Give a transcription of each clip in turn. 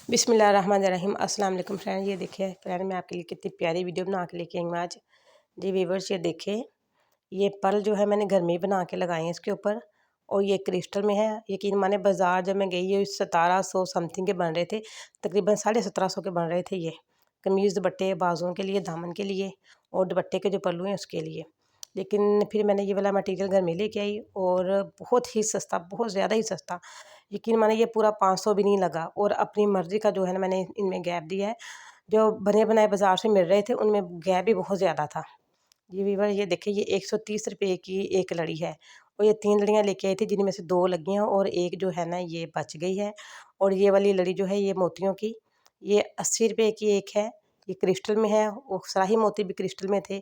बिस्मिल्लाहिर्रहमानिर्रहीम। अस्सलाम वालेकुम फ्रेंड। ये देखिए फ्रेंड, मैं आपके लिए कितनी प्यारी वीडियो बना के लेके आई हूँ आज। जी व्यूअर्स, ये देखिए, ये पर्ल जो है मैंने घर में ही बना के लगाए हैं इसके ऊपर, और ये क्रिस्टल में है। यकीन माने बाज़ार जब मैं गई, ये 1700 समथिंग के बन रहे थे, तकरीबन 1750 के बन रहे थे ये। कमीज़ दुपट्टे बाजुओं के लिए, दामन के लिए, और दुपट्टे के जो पल्लू हैं उसके लिए। लेकिन फिर मैंने ये वाला मटीरियल घर में लेके आई, और बहुत ही सस्ता, बहुत ज़्यादा ही सस्ता। यकीन माने ये पूरा 500 भी नहीं लगा, और अपनी मर्ज़ी का जो है ना मैंने इनमें गैप दिया है। जो बने बनाए बाज़ार से मिल रहे थे उनमें गैप भी बहुत ज़्यादा था। जी वीवर, ये देखिए, ये 130 रुपए की एक लड़ी है, और ये 3 लड़ियाँ लेके आई थी, जिनमें से 2 लगी हैं और एक जो है ना ये बच गई है। और ये वाली लड़ी जो है ये मोतियों की, ये 80 रुपए की एक है। ये क्रिस्टल में है, वो शाही मोती भी क्रिस्टल में थे।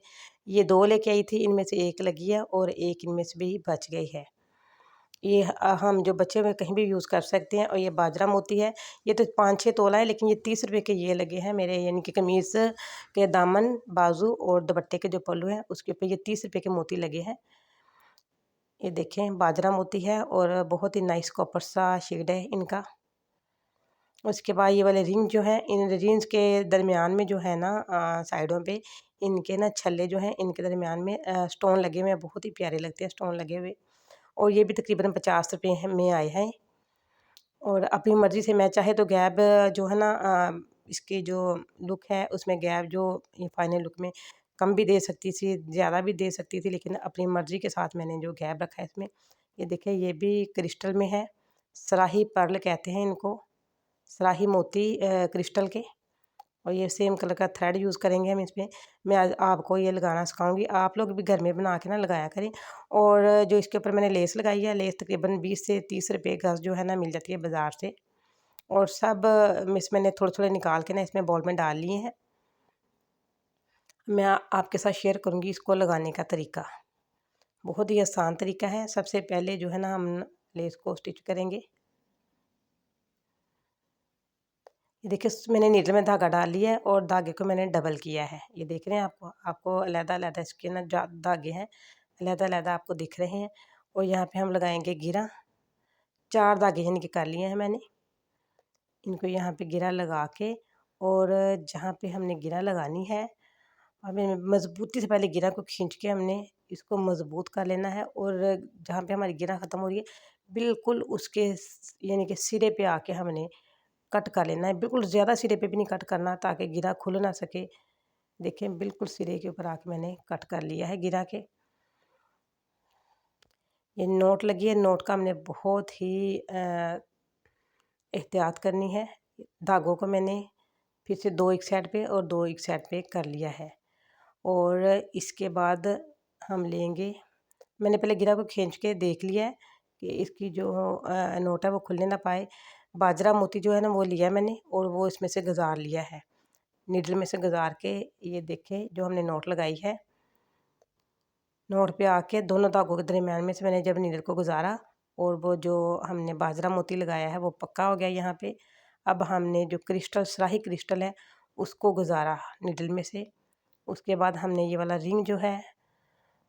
ये 2 लेके आई थी, इनमें से 1 लगी है और एक इनमें से भी बच गई है। ये हम जो बच्चे में कहीं भी यूज़ कर सकते हैं। और ये बाजरा मोती है, ये तो 5-6 तोला है, लेकिन ये 30 रुपए के ये लगे हैं मेरे, यानी कि कमीज़ के दामन, बाजू और दुपट्टे के जो पल्लू हैं उसके ऊपर ये 30 रुपए के मोती लगे हैं। ये देखें, बाजरा मोती है और बहुत ही नाइस कॉपर सा शेड है इनका। उसके बाद ये वाले रिंग जो हैं, इन रिंग्स के दरमियान में जो है ना साइडों पे इनके ना छल्ले जो हैं, इनके दरमियान में स्टोन लगे हुए हैं, बहुत ही प्यारे लगते हैं स्टोन लगे हुए। और ये भी तकरीबन 50 रुपए में आए हैं। और अपनी मर्ज़ी से मैं चाहे तो गैप जो है ना इसकी जो लुक है उसमें गैप जो ये फाइनल लुक में कम भी दे सकती थी, ज़्यादा भी दे सकती थी, लेकिन अपनी मर्ज़ी के साथ मैंने जो गैप रखा है इसमें। ये देखिए, ये भी क्रिस्टल में है, सराही पर्ल कहते हैं इनको, सराही मोती क्रिस्टल के। और ये सेम कलर का थ्रेड यूज़ करेंगे हम इसमें। मैं आज आपको ये लगाना सिखाऊंगी, आप लोग भी घर में बना के ना लगाया करें। और जो इसके ऊपर मैंने लेस लगाई है, लेस तकरीबन 20 से 30 रुपए गज़ जो है ना मिल जाती है बाज़ार से। और सब मिस मैंने थोड़े-थोड़े निकाल के ना इसमें बाउल में डाल लिए हैं। मैं आपके साथ शेयर करूँगी इसको लगाने का तरीका। बहुत ही आसान तरीका है। सबसे पहले जो है ना हम लेस को स्टिच करेंगे। ये देखिए, मैंने नीडल में धागा डाल लिया है और धागे को मैंने डबल किया है। ये देख रहे हैं आपको अलग-अलग इसके ना धागे हैं, अलग-अलग आपको दिख रहे हैं। और यहाँ पे हम लगाएंगे घेरा। 4 धागे यानी कि कर लिए हैं मैंने। इनको यहाँ पे घेरा लगा के, और जहाँ पे हमने घेरा लगानी है, हमें मज़बूती से पहले घेरा को खींच के हमने इसको मज़बूत कर लेना है। और जहाँ पे हमारी घेरा ख़त्म हो रही है, बिल्कुल उसके यानी कि सिरे पे आके हमने कट कर लेना है। बिल्कुल ज़्यादा सिरे पे भी नहीं कट करना, ताकि घेरा खुल ना सके। देखें, बिल्कुल सिरे के ऊपर आके मैंने कट कर लिया है घेरा के। ये नोट लगी है, नोट का हमने बहुत ही एहतियात करनी है। धागों को मैंने फिर से 2 एक साइड पे और 2 एक साइड पे कर लिया है। और इसके बाद हम लेंगे, मैंने पहले घेरा को खींच के देख लिया है कि इसकी जो नोट है वो खुलने ना पाए। बाजरा मोती जो है ना वो लिया मैंने, और वो इसमें से गुज़ार लिया है, नीडल में से गुज़ार के। ये देखें, जो हमने नोट लगाई है, नोट पे आके दोनों धागों के दरमियान में से मैंने जब नीडल को गुज़ारा, और वो जो हमने बाजरा मोती लगाया है वो पक्का हो गया यहाँ पे। अब हमने जो क्रिस्टल, सराही क्रिस्टल है, उसको गुज़ारा नीडल में से। उसके बाद हमने ये वाला रिंग जो है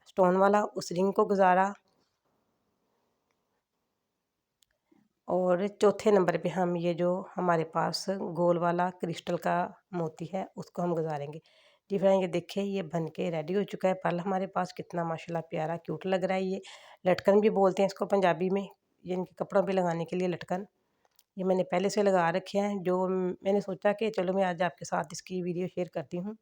स्टोन वाला, उस रिंग को गुज़ारा। और चौथे नंबर पे हम ये जो हमारे पास गोल वाला क्रिस्टल का मोती है उसको हम गुज़ारेंगे। जी फ्रेंड, ये देखिए, ये बन के रेडी हो चुका है पर्ल हमारे पास। कितना माशाल्लाह प्यारा क्यूट लग रहा है ये। लटकन भी बोलते हैं इसको पंजाबी में, ये इनके कपड़ों पे लगाने के लिए लटकन। ये मैंने पहले से लगा रखे हैं, जो मैंने सोचा कि चलो मैं आज आपके साथ इसकी वीडियो शेयर करती हूँ।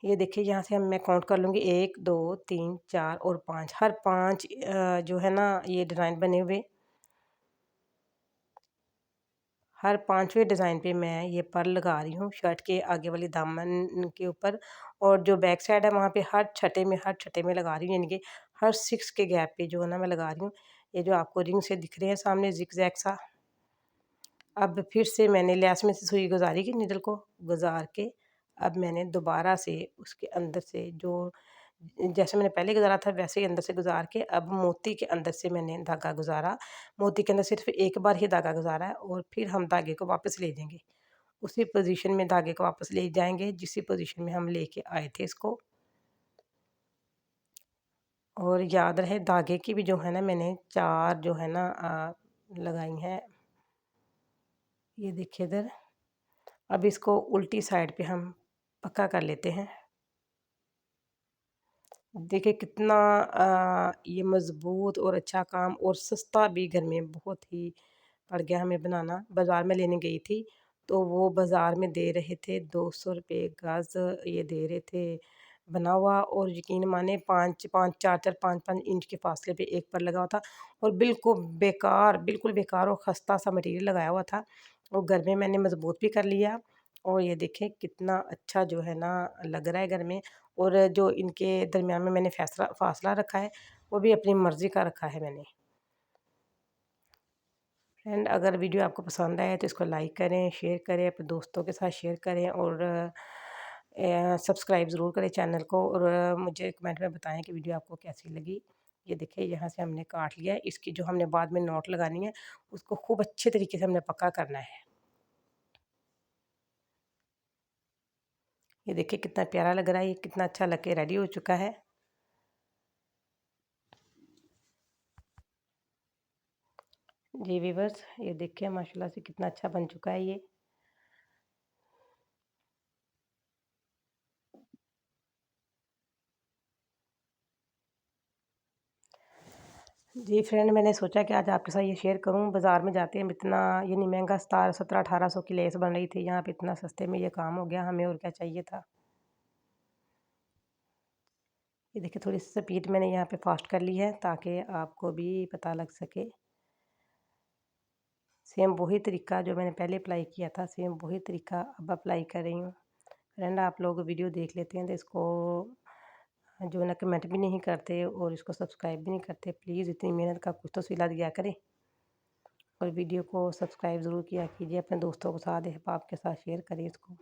ये देखिए, यहाँ से हम मैं काउंट कर लूँगी, 1 2 3 4 और 5। हर 5 जो है ना ये डिज़ाइन बने हुए, हर 5वें डिज़ाइन पे मैं ये पर्ल लगा रही हूँ शर्ट के आगे वाली दामन के ऊपर। और जो बैक साइड है वहाँ पे हर छठे में लगा रही हूँ, यानी कि हर 6 के गैप पे जो है ना मैं लगा रही हूँ। ये जो आपको रिंग से दिख रहे हैं सामने ज़िगज़ैग सा। अब फिर से मैंने लैस में से सुई गुज़ारी की, नीडल को गुज़ार के अब मैंने दोबारा से उसके अंदर से जो जैसे मैंने पहले गुज़ारा था वैसे ही अंदर से गुज़ार के अब मोती के अंदर से मैंने धागा गुज़ारा। मोती के अंदर सिर्फ़ एक बार ही धागा गुज़ारा है, और फिर हम धागे को वापस ले जाएँगे। उसी पोज़ीशन में धागे को वापस ले जाएँगे, जिस पोज़ीशन में हम लेके आए थे इसको। और याद रहे, धागे की भी जो है ना मैंने 4 जो है ना लगाई हैं। ये देखिए इधर। अब इसको उल्टी साइड पे हम पक्का कर लेते हैं। देखिए कितना ये मज़बूत और अच्छा काम और सस्ता भी घर में बहुत ही पड़ गया हमें बनाना। बाज़ार में लेने गई थी, तो वो बाज़ार में दे रहे थे 200 रुपए गज़, ये दे रहे थे बना हुआ, और यकीन माने 5-5 4-4 5-5 इंच के फासले पे एक पर लगा हुआ था, और बिल्कुल बेकार और खस्ता सा मटीरियल लगाया हुआ था। और घर में मैंने मज़बूत भी कर लिया, और ये देखें कितना अच्छा जो है ना लग रहा है घर में। और जो इनके दरमियान में मैंने फासला रखा है, वो भी अपनी मर्ज़ी का रखा है मैंने। फ्रेंड, अगर वीडियो आपको पसंद आए तो इसको लाइक करें, शेयर करें, अपने दोस्तों के साथ शेयर करें, और सब्सक्राइब ज़रूर करें चैनल को, और मुझे कमेंट में बताएं कि वीडियो आपको कैसी लगी। ये देखिए यहाँ से हमने काट लिया है। इसकी जो हमने बाद में नोट लगानी है, उसको खूब अच्छे तरीके से हमने पक्का करना है। ये देखिए कितना प्यारा लग रहा है, ये कितना अच्छा लग के रेडी हो चुका है। जी व्यूअर्स, ये देखिए माशाल्लाह से कितना अच्छा बन चुका है ये। जी फ्रेंड, मैंने सोचा कि आज आपके साथ ये शेयर करूं। बाज़ार में जाते हैं इतना ये नहीं महंगा 1700-1800 की लेस बन रही थी, यहाँ पे इतना सस्ते में ये काम हो गया, हमें और क्या चाहिए था। ये देखिए थोड़ी सी स्पीड मैंने यहाँ पे फास्ट कर ली है ताकि आपको भी पता लग सके। सेम वही तरीका जो मैंने पहले अप्लाई किया था, सेम वही तरीका अब अप्लाई कर रही हूँ। फ्रेंड, आप लोग वीडियो देख लेते हैं तो इसको जो है ना कमेंट भी नहीं करते और इसको सब्सक्राइब भी नहीं करते। प्लीज़ इतनी मेहनत का कुछ तो सिला दिया करें, और वीडियो को सब्सक्राइब ज़रूर किया कीजिए, अपने दोस्तों के साथ, अहबाब के साथ शेयर करिए इसको।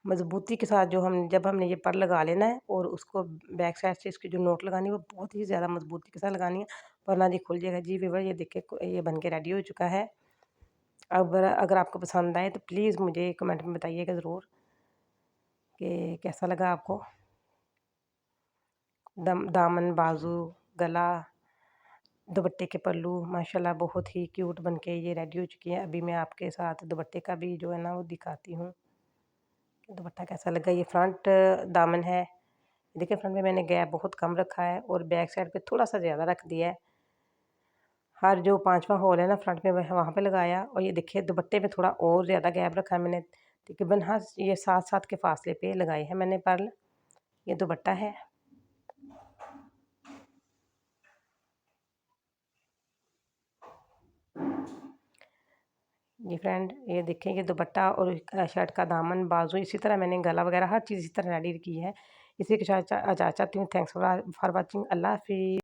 मज़बूती के साथ जो हम जब हमने ये पर लगा लेना है, और उसको बैक साइड से इसकी जो नोट लगानी है वो बहुत ही ज़्यादा मज़बूती के साथ लगानी है, वरना जी खुल जाएगा। जी व्यूअर, ये देखिए ये बन के रेडी हो चुका है। अब अगर आपको पसंद आए तो प्लीज़ मुझे कमेंट में बताइएगा ज़रूर कि कैसा लगा आपको। दामन, बाजू, गला, दुपट्टे के पल्लू माशाल्लाह बहुत ही क्यूट बन के ये रेडी हो चुकी है। अभी मैं आपके साथ दुपट्टे का भी जो है ना वो दिखाती हूँ कि दुपट्टा कैसा लगा। ये फ्रंट दामन है। देखिए फ्रंट में मैंने गैप बहुत कम रखा है, और बैक साइड पे थोड़ा सा ज़्यादा रख दिया है। हर जो 5वां होल है ना फ्रंट में वहाँ पे लगाया, और ये देखिए दुपट्टे में थोड़ा और ज़्यादा गैप रखा है मैंने, तकरीबन हाँ ये 7-7 के फासले पे लगाए हैं मैंने पर्ल। ये दुपट्टा है। जी फ्रेंड, ये देखें ये दुपट्टा और शर्ट का दामन, बाजू, इसी तरह मैंने गला वगैरह हर चीज़ इसी तरह रेडी की है। इसी के साथ चाहती हूँ। Thanks for watching. अल्लाह हाफ़िज़।